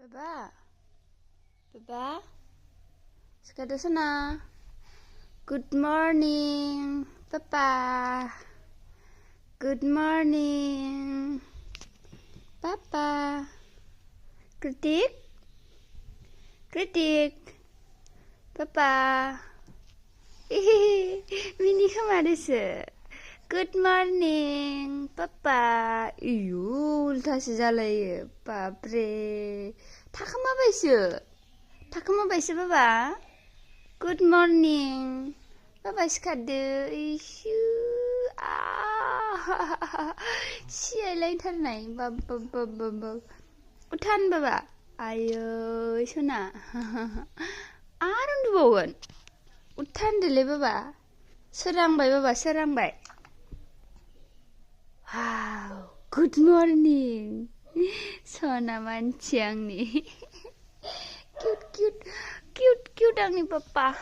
Baba, Baba, sekarang sana. Good morning, Papa. Good morning, Papa. Kritik, kritik, Papa. Mini kemarin. Good morning, Papa. Iyo, ultası जालायो. Babre. थाखोमाबायसो Baba. Good morning. Baba सिखारदो. Ishu. सियायलायथारनाय. Baba. उथान Baba. आयै सना. आरो उन्दुबावगोन. उथानदोलै Baba. सोरांबाय Baba, सोरांबाय. Wow, good morning. Sona mancing nih. Cute, cute, cute, cute ang ni Papa.